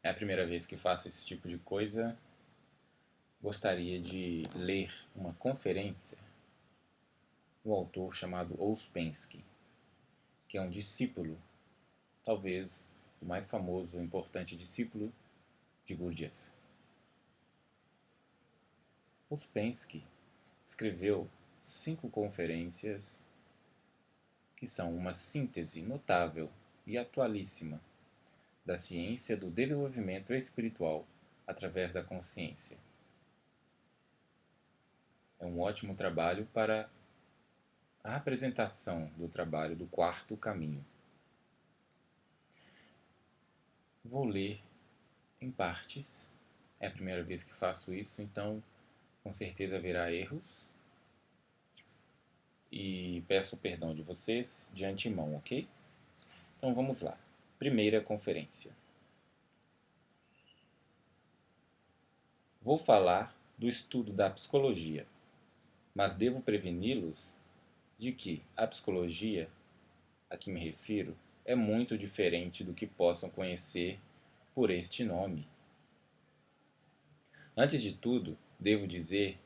É a primeira vez que faço esse tipo de coisa. Gostaria de ler uma conferência do autor chamado Ouspensky, que é um discípulo, talvez o mais famoso e importante discípulo de Gurdjieff. Ouspensky escreveu 5 conferências que são uma síntese notável e atualíssima da ciência do desenvolvimento espiritual através da consciência. É um ótimo trabalho para a apresentação do trabalho do quarto caminho. Vou ler em partes. É a primeira vez que faço isso, então com certeza haverá erros. E peço perdão de vocês de antemão, ok? Então vamos lá. Primeira conferência. Vou falar do estudo da psicologia, mas devo preveni-los de que a psicologia a que me refiro é muito diferente do que possam conhecer por este nome. Antes de tudo, devo dizer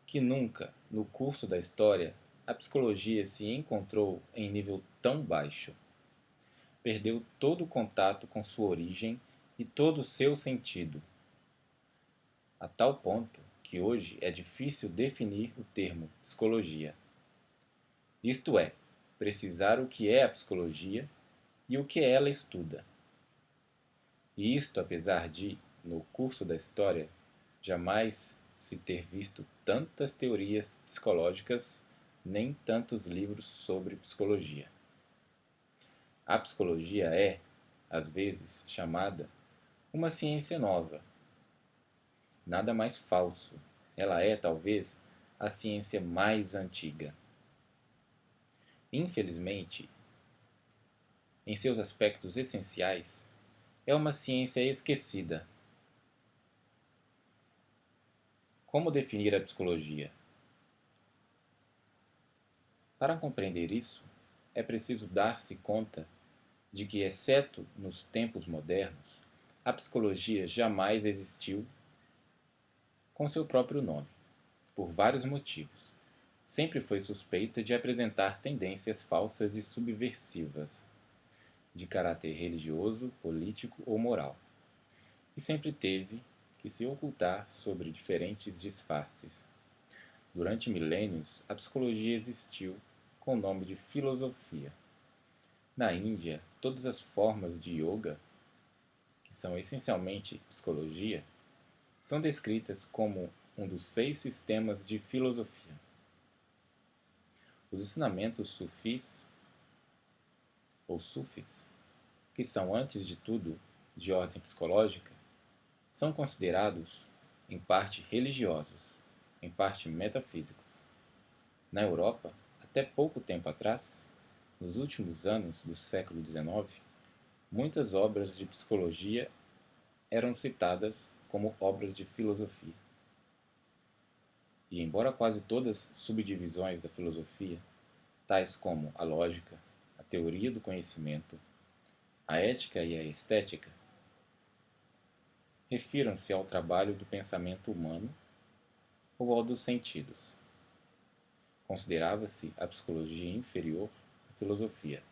que nunca, no curso da história, a psicologia se encontrou em nível tão baixo. Perdeu todo o contato com sua origem e todo o seu sentido, a tal ponto que hoje é difícil definir o termo psicologia. Isto é, precisar o que é a psicologia e o que ela estuda. E isto apesar de, no curso da história, jamais se ter visto tantas teorias psicológicas nem tantos livros sobre psicologia. A psicologia é, às vezes, chamada uma ciência nova. Nada mais falso. Ela é, talvez, a ciência mais antiga. Infelizmente, em seus aspectos essenciais, é uma ciência esquecida. Como definir a psicologia? Para compreender isso, é preciso dar-se conta de que, exceto nos tempos modernos, a psicologia jamais existiu com seu próprio nome, por vários motivos. Sempre foi suspeita de apresentar tendências falsas e subversivas, de caráter religioso, político ou moral, e sempre teve que se ocultar sobre diferentes disfarces. Durante milênios, a psicologia existiu com o nome de filosofia. Na Índia, todas as formas de yoga, que são essencialmente psicologia, são descritas como um dos 6 sistemas de filosofia. Os ensinamentos sufis, ou sufis, que são, antes de tudo, de ordem psicológica, são considerados, em parte, religiosos, em parte, metafísicos. Na Europa, até pouco tempo atrás, nos últimos anos do século XIX, muitas obras de psicologia eram citadas como obras de filosofia. E embora quase todas subdivisões da filosofia, tais como a lógica, a teoria do conhecimento, a ética e a estética, refiram-se ao trabalho do pensamento humano ou ao dos sentidos. Considerava-se a psicologia inferior à filosofia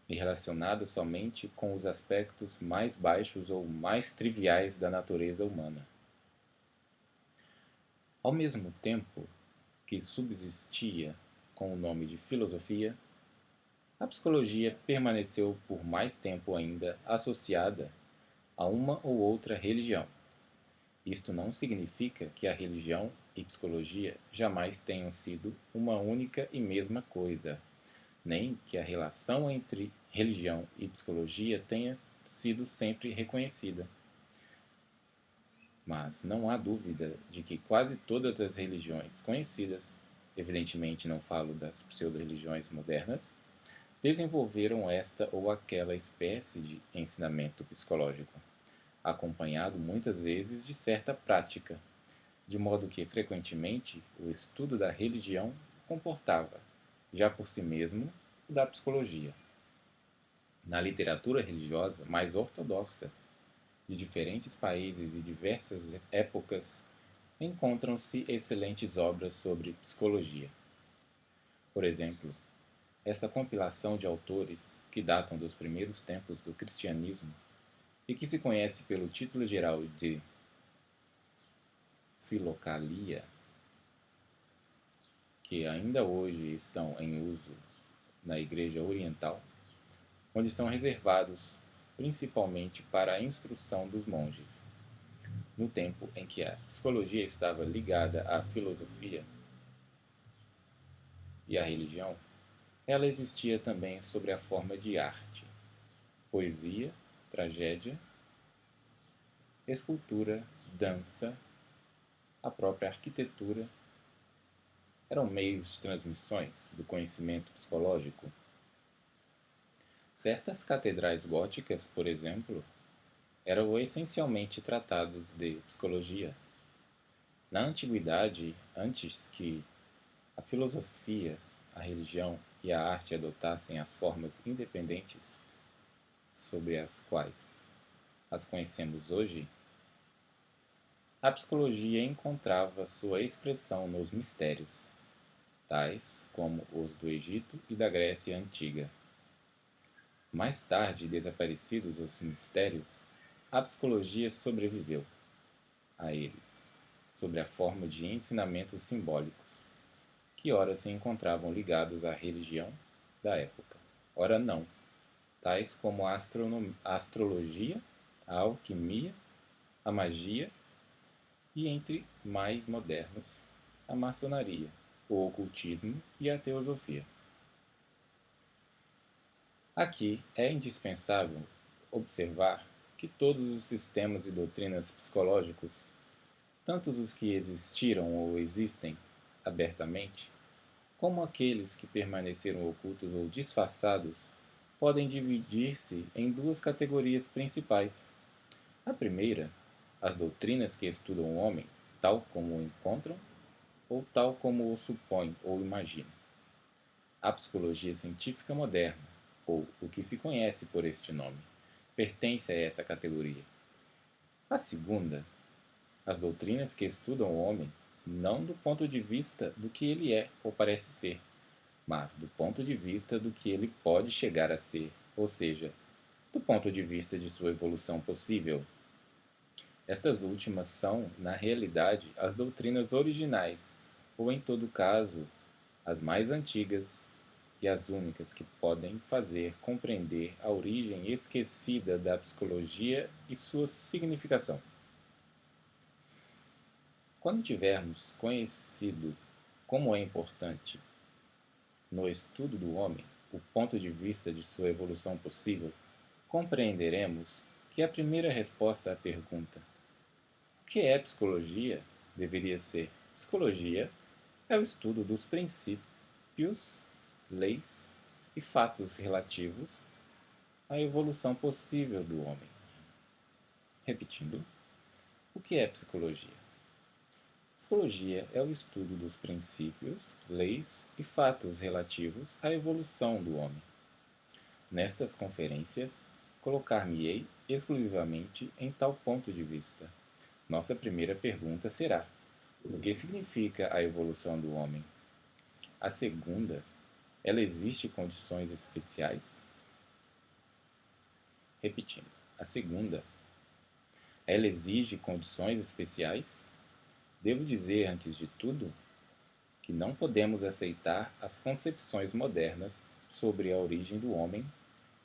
e relacionada somente com os aspectos mais baixos ou mais triviais da natureza humana. Ao mesmo tempo que subsistia com o nome de filosofia, a psicologia permaneceu por mais tempo ainda associada a uma ou outra religião. Isto não significa que a religião e psicologia jamais tenham sido uma única e mesma coisa, nem que a relação entre religião e psicologia tenha sido sempre reconhecida. Mas não há dúvida de que quase todas as religiões conhecidas, evidentemente não falo das pseudo-religiões modernas, desenvolveram esta ou aquela espécie de ensinamento psicológico, acompanhado muitas vezes de certa prática, de modo que frequentemente o estudo da religião comportava, já por si mesmo, o da psicologia. Na literatura religiosa mais ortodoxa, de diferentes países e diversas épocas, encontram-se excelentes obras sobre psicologia. Por exemplo, esta compilação de autores que datam dos primeiros tempos do cristianismo e que se conhece pelo título geral de Filocalia, que ainda hoje estão em uso na Igreja Oriental, onde são reservados principalmente para a instrução dos monges. No tempo em que a psicologia estava ligada à filosofia e à religião, ela existia também sob a forma de arte, poesia, tragédia, escultura, dança, a própria arquitetura. Eram meios de transmissões do conhecimento psicológico. Certas catedrais góticas, por exemplo, eram essencialmente tratados de psicologia. Na antiguidade, antes que a filosofia, a religião e a arte adotassem as formas independentes sobre as quais as conhecemos hoje, a psicologia encontrava sua expressão nos mistérios, tais como os do Egito e da Grécia Antiga. Mais tarde desaparecidos os mistérios, a psicologia sobreviveu a eles, sob a forma de ensinamentos simbólicos, que ora se encontravam ligados à religião da época, ora não, tais como a astrologia, a alquimia, a magia e, entre mais modernos, a maçonaria, o ocultismo e a teosofia. Aqui é indispensável observar que todos os sistemas e doutrinas psicológicos, tanto os que existiram ou existem abertamente, como aqueles que permaneceram ocultos ou disfarçados, podem dividir-se em duas categorias principais. A primeira, as doutrinas que estudam o homem tal como o encontram ou tal como o supõem ou imaginam. A psicologia científica moderna, ou o que se conhece por este nome, pertence a essa categoria. A segunda, as doutrinas que estudam o homem não do ponto de vista do que ele é ou parece ser, mas do ponto de vista do que ele pode chegar a ser, ou seja, do ponto de vista de sua evolução possível. Estas últimas são, na realidade, as doutrinas originais, ou em todo caso, as mais antigas e as únicas que podem fazer compreender a origem esquecida da psicologia e sua significação. Quando tivermos conhecido como é importante no estudo do homem o ponto de vista de sua evolução possível, compreenderemos que a primeira resposta à pergunta "o que é psicologia?" deveria ser: psicologia é o estudo dos princípios, leis e fatos relativos à evolução possível do homem. Repetindo, o que é psicologia? Psicologia é o estudo dos princípios, leis e fatos relativos à evolução do homem. Nestas conferências, colocar-me-ei exclusivamente em tal ponto de vista. Nossa primeira pergunta será: o que significa a evolução do homem? A segunda, ela existe em condições especiais? Repetindo, a segunda, ela exige condições especiais? Devo dizer, antes de tudo, que não podemos aceitar as concepções modernas sobre a origem do homem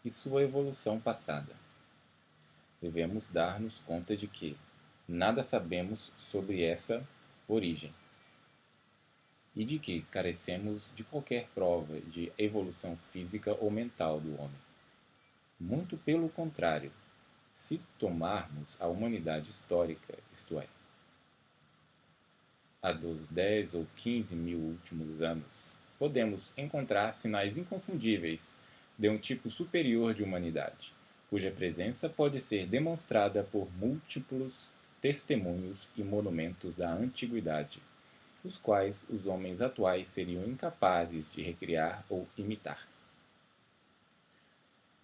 e sua evolução passada. Devemos dar-nos conta de que nada sabemos sobre essa origem e de que carecemos de qualquer prova de evolução física ou mental do homem. Muito pelo contrário, se tomarmos a humanidade histórica, isto é, a dos 10 ou 15 mil últimos anos, podemos encontrar sinais inconfundíveis de um tipo superior de humanidade, cuja presença pode ser demonstrada por múltiplos testemunhos e monumentos da antiguidade, os quais os homens atuais seriam incapazes de recriar ou imitar.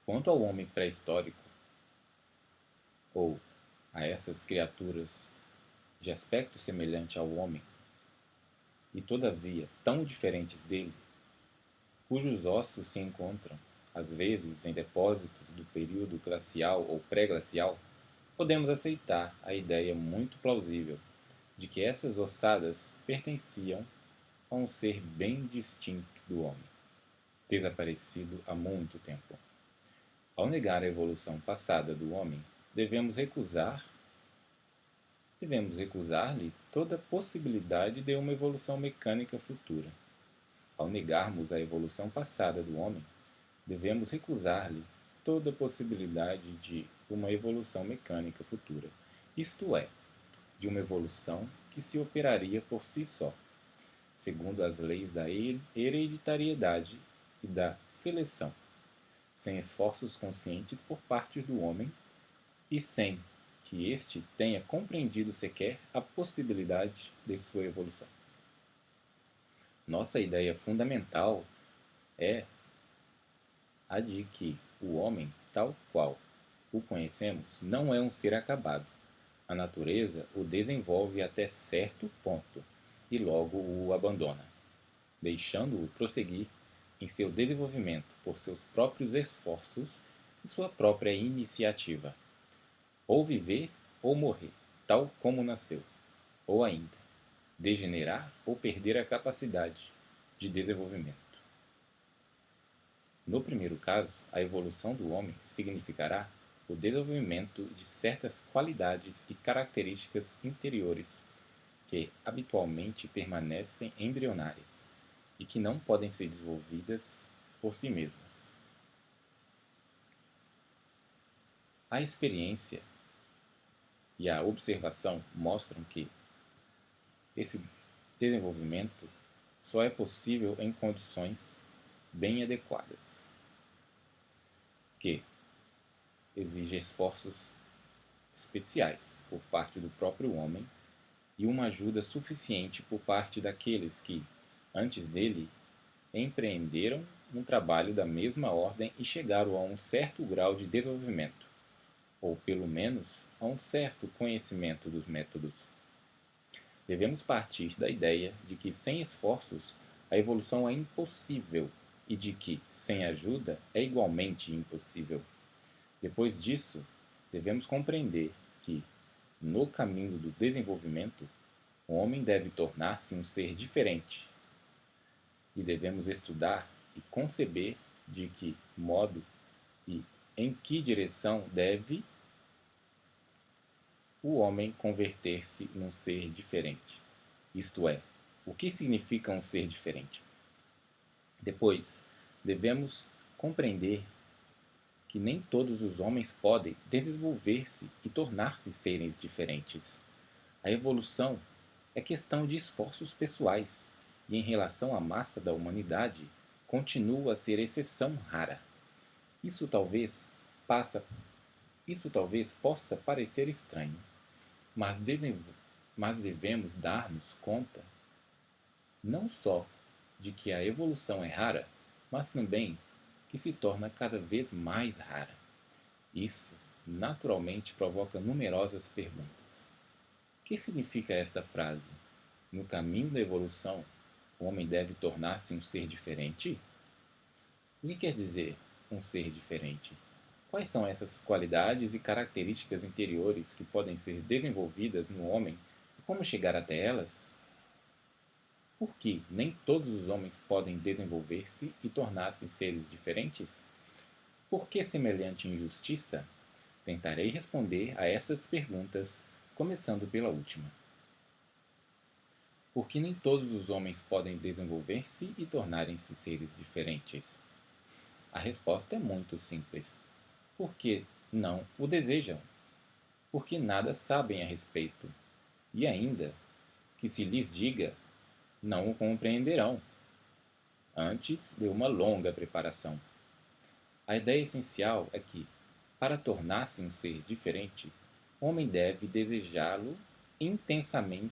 Quanto ao homem pré-histórico, ou a essas criaturas de aspecto semelhante ao homem, e todavia tão diferentes dele, cujos ossos se encontram, às vezes, em depósitos do período glacial ou pré-glacial, podemos aceitar a ideia muito plausível de que essas ossadas pertenciam a um ser bem distinto do homem, desaparecido há muito tempo. Ao negar a evolução passada do homem, devemos recusar-lhe toda possibilidade de uma evolução mecânica futura. Ao negarmos a evolução passada do homem, devemos recusar-lhe toda possibilidade de uma evolução mecânica futura, isto é, de uma evolução que se operaria por si só, segundo as leis da hereditariedade e da seleção, sem esforços conscientes por parte do homem e sem que este tenha compreendido sequer a possibilidade de sua evolução. Nossa ideia fundamental é a de que o homem, tal qual o conhecemos, não é um ser acabado. A natureza o desenvolve até certo ponto e logo o abandona, deixando-o prosseguir em seu desenvolvimento por seus próprios esforços e sua própria iniciativa. Ou viver ou morrer, tal como nasceu, ou ainda, degenerar ou perder a capacidade de desenvolvimento. No primeiro caso, a evolução do homem significará o desenvolvimento de certas qualidades e características interiores que habitualmente permanecem embrionárias e que não podem ser desenvolvidas por si mesmas. A experiência e a observação mostram que esse desenvolvimento só é possível em condições bem adequadas, que exige esforços especiais por parte do próprio homem e uma ajuda suficiente por parte daqueles que, antes dele, empreenderam um trabalho da mesma ordem e chegaram a um certo grau de desenvolvimento, ou pelo menos a um certo conhecimento dos métodos. Devemos partir da ideia de que sem esforços a evolução é impossível e de que, sem ajuda, é igualmente impossível. Depois disso, devemos compreender que, no caminho do desenvolvimento, o homem deve tornar-se um ser diferente. E devemos estudar e conceber de que modo e em que direção deve o homem converter-se num ser diferente. Isto é, o que significa um ser diferente? Depois, devemos compreender que nem todos os homens podem desenvolver-se e tornar-se seres diferentes. A evolução é questão de esforços pessoais e, em relação à massa da humanidade, continua a ser exceção rara. Isso talvez possa parecer estranho, mas devemos dar-nos conta não só de que a evolução é rara, mas também que se torna cada vez mais rara. Isso, naturalmente, provoca numerosas perguntas. O que significa esta frase? No caminho da evolução, o homem deve tornar-se um ser diferente? O que quer dizer um ser diferente? Quais são essas qualidades e características interiores que podem ser desenvolvidas no homem e como chegar até elas? Por que nem todos os homens podem desenvolver-se e tornar-se seres diferentes? Por que semelhante injustiça? Tentarei responder a essas perguntas, começando pela última. Por que nem todos os homens podem desenvolver-se e tornarem-se seres diferentes? A resposta é muito simples. Porque não o desejam. Porque nada sabem a respeito. E ainda, que se lhes diga, não o compreenderão, antes de uma longa preparação. A ideia essencial é que, para tornar-se um ser diferente, o homem deve desejá-lo intensamente